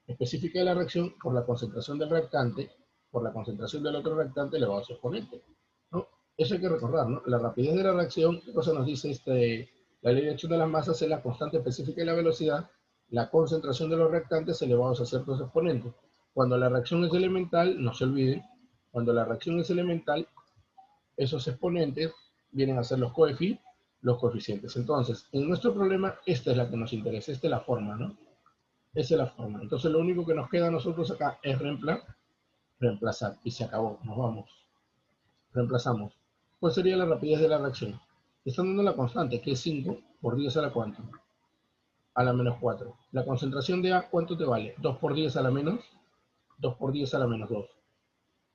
específica de la reacción por la concentración del reactante, por la concentración del otro reactante elevado a su exponente, ¿no? Eso hay que recordar, ¿no? La rapidez de la reacción, ¿qué cosa nos dice la ley de acción de las masas? Es la constante específica de la velocidad, la concentración de los reactantes elevados a ciertos exponentes. Cuando la reacción es elemental, no se olviden, cuando la reacción es elemental, esos exponentes vienen a ser los coeficientes. Entonces, en nuestro problema, esta es la que nos interesa, esta es la forma, ¿no? Esa es la forma. Entonces, lo único que nos queda a nosotros acá es reemplazar. Y se acabó, nos vamos. Reemplazamos. ¿Cuál sería la rapidez de la reacción? Están dando la constante, que es 5 por 10 a la cuánto. A la menos 4. La concentración de A, ¿cuánto te vale? 2 por 10 a la menos 2 por 10 a la menos 2.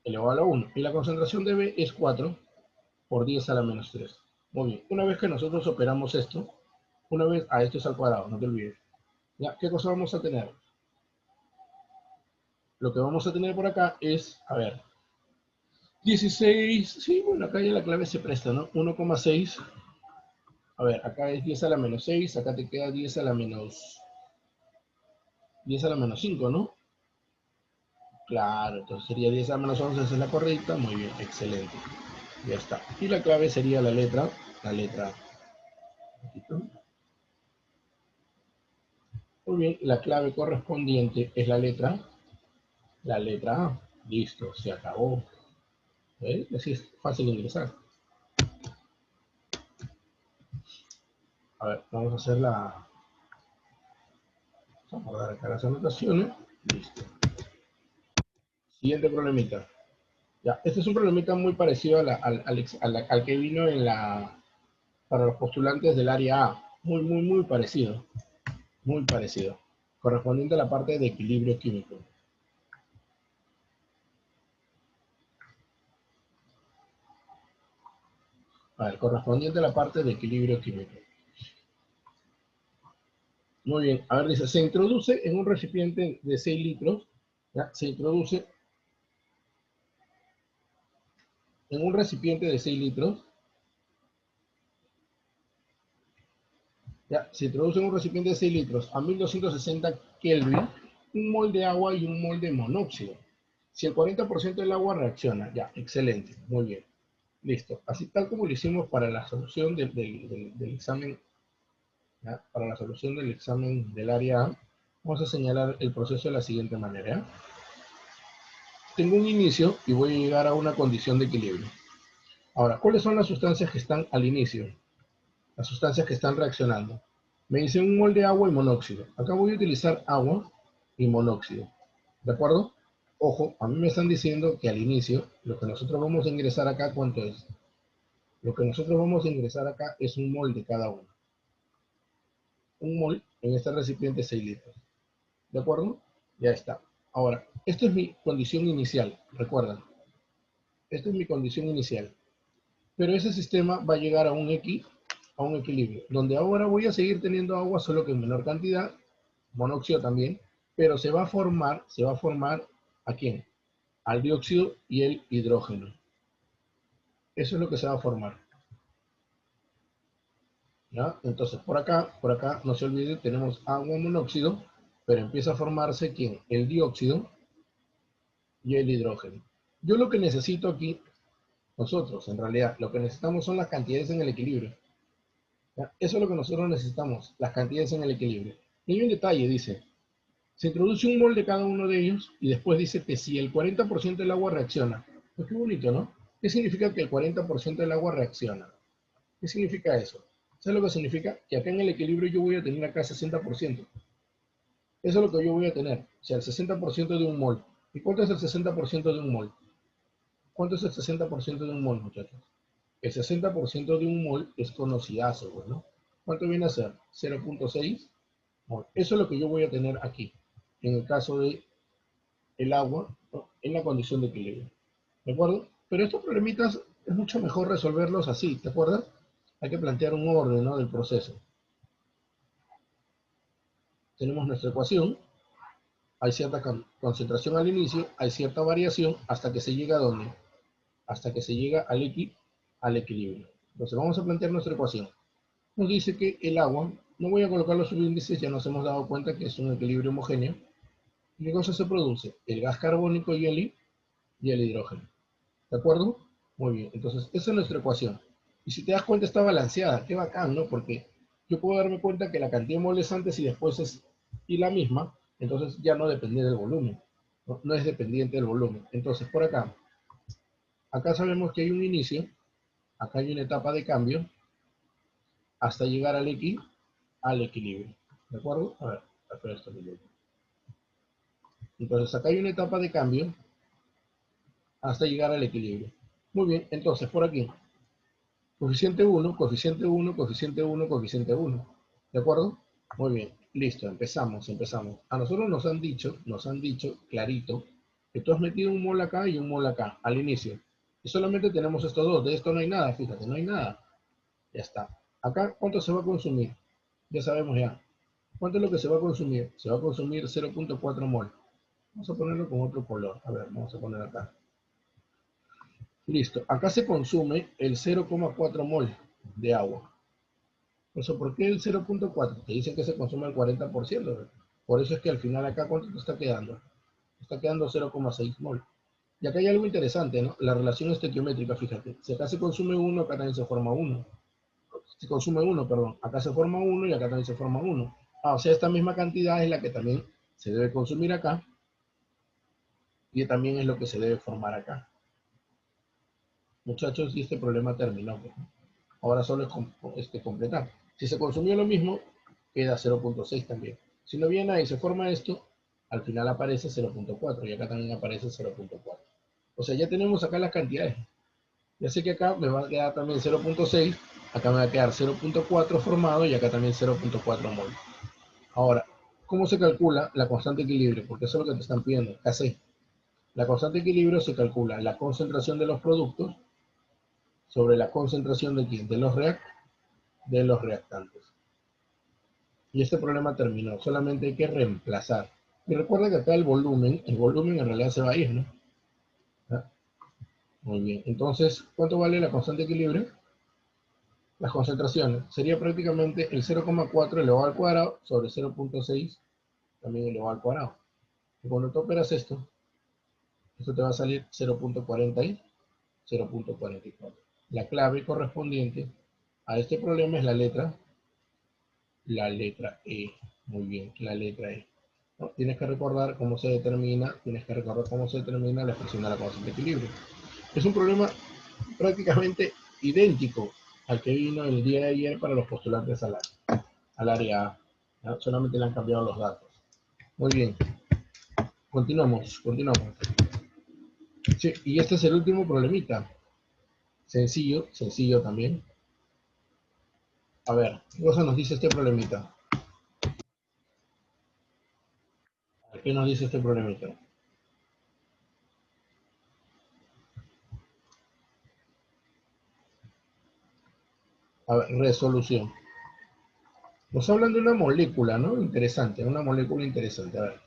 Elevado a la 1. Y la concentración de B es 4 por 10 a la menos 3. Muy bien. Una vez que nosotros operamos esto, esto es al cuadrado, no te olvides. ¿Ya? ¿Qué cosa vamos a tener? Lo que vamos a tener por acá es, a ver, 16, sí, bueno, acá ya la clave se presta, ¿no? 1,6, a ver, acá es 10 a la menos 6, acá te queda 10 a la menos 5, ¿no? Claro, entonces sería 10 a la menos 11, esa es la correcta, muy bien, excelente, ya está. Y la clave sería la letra, muy bien, la clave correspondiente es la letra A, listo, se acabó, ¿ves? Así es fácil de ingresar. A ver, vamos a hacer vamos a guardar acá las anotaciones, listo. Siguiente problemita. Ya, este es un problemita muy parecido al que vino para los postulantes del área A. Muy, muy, muy parecido. Muy parecido. Correspondiente a la parte de equilibrio químico. A ver, correspondiente a la parte de equilibrio químico. Muy bien. A ver, dice, se introduce en un recipiente de 6 litros, ¿ya? Se introduce en un recipiente de 6 litros, ya, se introduce en un recipiente de 6 litros a 1260 Kelvin un mol de agua y un mol de monóxido. Si el 40% del agua reacciona, ya, excelente, muy bien, listo. Así tal como lo hicimos para la solución del examen, ¿ya? Para la solución del examen del área A, vamos a señalar el proceso de la siguiente manera, ¿ya? Tengo un inicio y voy a llegar a una condición de equilibrio. Ahora, ¿cuáles son las sustancias que están al inicio? Las sustancias que están reaccionando. Me dice un mol de agua y monóxido. Acá voy a utilizar agua y monóxido. ¿De acuerdo? Ojo, a mí me están diciendo que al inicio, lo que nosotros vamos a ingresar acá, ¿cuánto es? Lo que nosotros vamos a ingresar acá es un mol de cada uno. Un mol en este recipiente 6 litros. ¿De acuerdo? Ya está. Ahora, esto es mi condición inicial, recuerdan. Esta es mi condición inicial. Pero ese sistema va a llegar a un equilibrio, donde ahora voy a seguir teniendo agua, solo que en menor cantidad, monóxido también, pero se va a formar ¿a quién? Al dióxido y el hidrógeno. Eso es lo que se va a formar. ¿Ya? Entonces, por acá, no se olvide, tenemos agua monóxido, pero empieza a formarse ¿quién? El dióxido y el hidrógeno. Yo lo que necesito aquí, nosotros, en realidad, lo que necesitamos son las cantidades en el equilibrio. ¿Ya? Eso es lo que nosotros necesitamos, las cantidades en el equilibrio. Y hay un detalle, dice, se introduce un mol de cada uno de ellos y después dice que si el 40% del agua reacciona. Pues qué bonito, ¿no? ¿Qué significa que el 40% del agua reacciona? ¿Qué significa eso? ¿Sabes lo que significa? Que acá en el equilibrio yo voy a tener acá 60%. Eso es lo que yo voy a tener. O sea, el 60% de un mol. ¿Y cuánto es el 60% de un mol? ¿Cuánto es el 60% de un mol, muchachos? El 60% de un mol es conocidazo, ¿no? ¿Cuánto viene a ser? 0.6 mol. Eso es lo que yo voy a tener aquí, en el caso de el agua, ¿no? En la condición de equilibrio. ¿De acuerdo? Pero estos problemitas es mucho mejor resolverlos así, ¿te acuerdas? Hay que plantear un orden, ¿no? Del proceso. Tenemos nuestra ecuación, hay cierta concentración al inicio, hay cierta variación hasta que se llega a ¿dónde? Hasta que se llega al equilibrio. Entonces vamos a plantear nuestra ecuación. Nos dice que el agua, no voy a colocar los subíndices, ya nos hemos dado cuenta que es un equilibrio homogéneo. ¿Y qué cosa se produce? El gas carbónico y el hidrógeno. ¿De acuerdo? Muy bien, entonces esa es nuestra ecuación. Y si te das cuenta está balanceada, qué bacán, ¿no? Porque yo puedo darme cuenta que la cantidad de moles antes y después es y la misma, entonces ya no depende del volumen, ¿no? No es dependiente del volumen. Entonces por acá sabemos que hay un inicio, acá hay una etapa de cambio, hasta llegar al equilibrio. ¿De acuerdo? A ver, espera esto un minuto. Entonces acá hay una etapa de cambio hasta llegar al equilibrio. Muy bien, entonces por aquí, coeficiente 1, coeficiente 1, coeficiente 1, coeficiente 1. ¿De acuerdo? Muy bien, listo, empezamos. A nosotros nos han dicho clarito, que tú has metido un mol acá y un mol acá, al inicio. Y solamente tenemos estos dos, de esto no hay nada, fíjate, no hay nada. Ya está. Acá, ¿cuánto se va a consumir? Ya sabemos ya. ¿Cuánto es lo que se va a consumir? Se va a consumir 0.4 mol. Vamos a ponerlo con otro color. A ver, vamos a poner acá. Listo. Acá se consume el 0.4 mol de agua. Eso, ¿por qué el 0.4? Te dicen que se consume el 40%. Por eso es que al final acá, ¿cuánto te está quedando? Está quedando 0.6 mol. Y acá hay algo interesante, ¿no? La relación estequiométrica, fíjate. Si acá se consume 1, acá también se forma 1. Se consume 1, perdón. Acá se forma 1 y acá también se forma 1. Ah, o sea, esta misma cantidad es la que también se debe consumir acá y también es lo que se debe formar acá. Muchachos, y este problema terminó. Ahora solo es completar. Si se consumió lo mismo, queda 0.6 también. Si no viene ahí se forma esto, al final aparece 0.4 y acá también aparece 0.4. O sea, ya tenemos acá las cantidades. Ya sé que acá me va a quedar también 0.6, acá me va a quedar 0.4 formado y acá también 0.4 mol. Ahora, ¿cómo se calcula la constante de equilibrio? Porque eso es lo que te están pidiendo, KC. La constante de equilibrio se calcula la concentración de los productos sobre la concentración de quién, de los reactantes. Y este problema terminó, solamente hay que reemplazar. Y recuerda que acá el volumen en realidad se va a ir, ¿no? ¿Ah? Muy bien, entonces, ¿cuánto vale la constante de equilibrio? Las concentraciones, sería prácticamente el 0.4 elevado al cuadrado sobre 0.6 también elevado al cuadrado. Y cuando tú operas esto te va a salir 0.40 y 0.44. La clave correspondiente a este problema es la letra E. Muy bien, la letra E. ¿No? Tienes que recordar cómo se determina la expresión de la constante de equilibrio. Es un problema prácticamente idéntico al que vino el día de ayer para los postulantes al área A. ¿No? Solamente le han cambiado los datos. Muy bien, continuamos. Sí, y este es el último problemita. Sencillo también. A ver, ¿qué cosa nos dice este problemita? ¿Qué nos dice este problemita? A ver, resolución. Nos hablan de una molécula, ¿no? Interesante, una molécula interesante. A ver,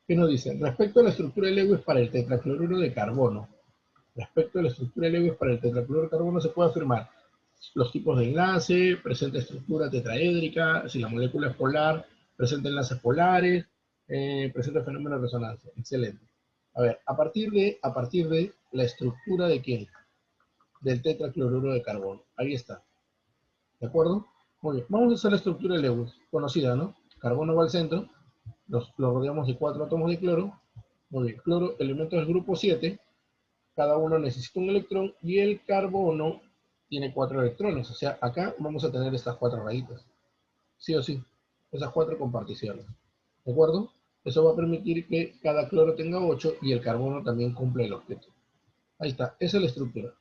¿qué nos dice? Respecto a la estructura de Lewis para el tetracloruro de carbono. Respecto a la estructura de Lewis para el tetracloruro de carbono se puede afirmar los tipos de enlace, presenta estructura tetraédrica, si la molécula es polar, presenta enlaces polares, presenta fenómeno de resonancia. Excelente. A ver, a partir de la estructura de quién? Del tetracloruro de carbono. Ahí está. ¿De acuerdo? Muy bien. Vamos a hacer la estructura de Lewis, conocida, ¿no? Carbono va al centro, lo rodeamos de 4 átomos de cloro. Muy bien. Cloro, elemento del grupo 7, cada uno necesita un electrón y el carbono tiene 4 electrones. O sea, acá vamos a tener estas 4 rayitas. Sí o sí. Esas 4 comparticiones. ¿De acuerdo? Eso va a permitir que cada cloro tenga 8 y el carbono también cumple el objeto. Ahí está. Esa es la estructura.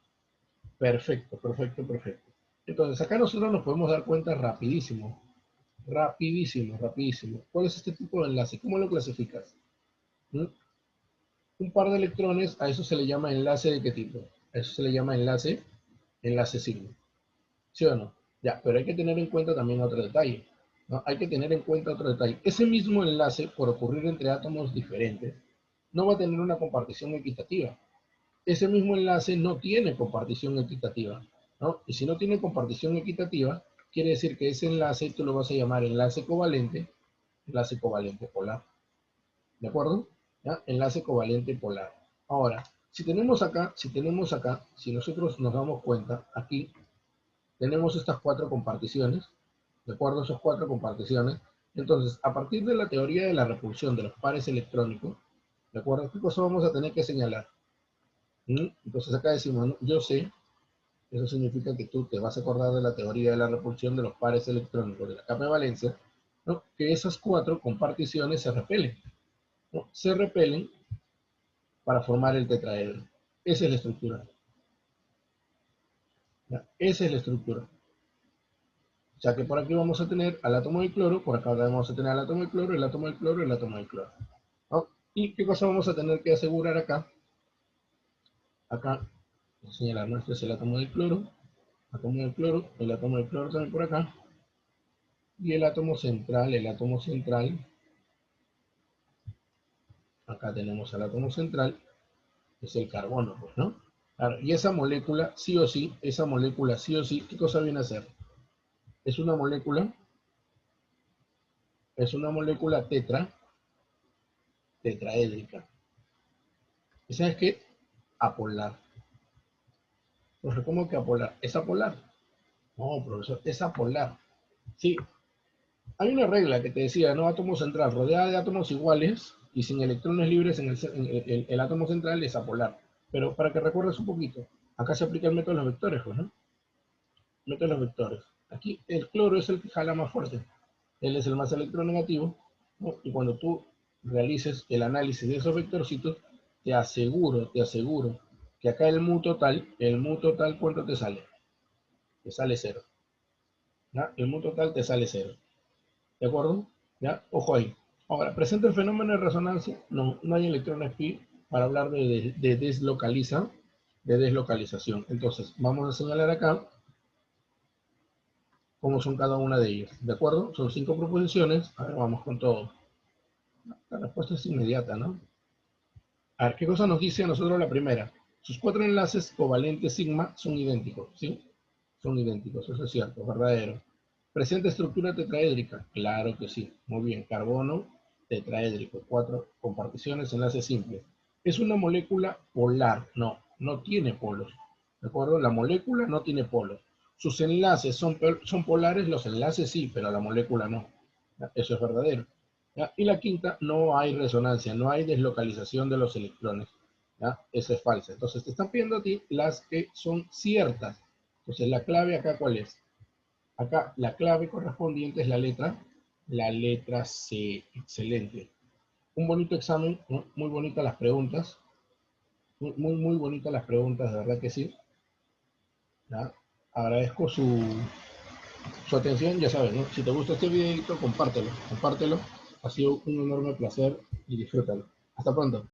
Perfecto, perfecto, perfecto. Entonces, acá nosotros nos podemos dar cuenta rapidísimo, rapidísimo, rapidísimo. ¿Cuál es este tipo de enlace? ¿Cómo lo clasificas? ¿Mm? Un par de electrones, a eso se le llama enlace de qué tipo. A eso se le llama enlace sigma. ¿Sí o no? Ya, pero hay que tener en cuenta también otro detalle, ¿no? Hay que tener en cuenta otro detalle. Ese mismo enlace, por ocurrir entre átomos diferentes, no va a tener una compartición equitativa. Ese mismo enlace no tiene compartición equitativa, ¿no? Y si no tiene compartición equitativa, quiere decir que ese enlace tú lo vas a llamar enlace covalente polar. ¿De acuerdo? ¿Ya? Enlace covalente polar. Ahora, si nosotros nos damos cuenta, aquí tenemos estas cuatro comparticiones, ¿de acuerdo? Esas cuatro comparticiones. Entonces, a partir de la teoría de la repulsión de los pares electrónicos, ¿de acuerdo? ¿Qué cosa vamos a tener que señalar? Entonces acá decimos, ¿no? Yo sé, eso significa que tú te vas a acordar de la teoría de la repulsión de los pares electrónicos de la capa de valencia, ¿no? Que esas cuatro comparticiones se repelen, ¿no? Se repelen para formar el tetraedro. Esa es la estructura. ¿Ya? Esa es la estructura. O sea que por aquí vamos a tener al átomo de cloro, por acá vamos a tener al átomo de cloro, el átomo de cloro, el átomo de cloro, ¿no? ¿Y qué cosa vamos a tener que asegurar acá? Acá, vamos a señalar, ¿no? Este es el átomo de cloro, el átomo de cloro también por acá, y el átomo central, acá tenemos el átomo central, es el carbono, pues, ¿no? Claro, y esa molécula, sí o sí, ¿qué cosa viene a ser? Es una molécula, tetraédrica. ¿Y sabes qué? Apolar. Entonces, ¿cómo que apolar? ¿Es apolar? No, profesor, es apolar. Sí, hay una regla que te decía, ¿no? Átomo central, rodeada de átomos iguales y sin electrones libres el átomo central es apolar. Pero para que recuerdes un poquito, acá se aplica el método de los vectores, pues, ¿no? El método de los vectores. Aquí el cloro es el que jala más fuerte. Él es el más electronegativo, ¿no? Y cuando tú realices el análisis de esos vectorcitos, te aseguro que acá el mu total, ¿cuánto te sale? Te sale cero. ¿Ya? El mu total te sale cero. ¿De acuerdo? ¿Ya? Ojo ahí. Ahora, ¿presenta el fenómeno de resonancia? No, no hay electrones pi para hablar de deslocalización. Entonces, vamos a señalar acá cómo son cada una de ellas. ¿De acuerdo? Son 5 proposiciones. A ver, vamos con todo. La respuesta es inmediata, ¿no? A ver, ¿qué cosa nos dice a nosotros la primera? Sus 4 enlaces covalentes sigma son idénticos, ¿sí? Son idénticos, eso es cierto, es verdadero. ¿Presenta estructura tetraédrica? Claro que sí. Muy bien, carbono tetraédrico, 4 comparticiones, enlaces simples. ¿Es una molécula polar? No, no tiene polos. ¿De acuerdo? La molécula no tiene polos. Sus enlaces son polares, los enlaces sí, pero la molécula no. Eso es verdadero. ¿Ya? Y la quinta, no hay resonancia, no hay deslocalización de los electrones. ¿Ya? Eso es falso. Entonces te están pidiendo a ti las que son ciertas. Entonces la clave acá, ¿cuál es? Acá la clave correspondiente es la letra C. Excelente. Un bonito examen, ¿no? Muy bonitas las preguntas. Muy bonitas las preguntas, de verdad que sí. ¿Ya? Agradezco su atención, ya sabes, ¿no? Si te gusta este videito, compártelo. Ha sido un enorme placer y disfrútalo. Hasta pronto.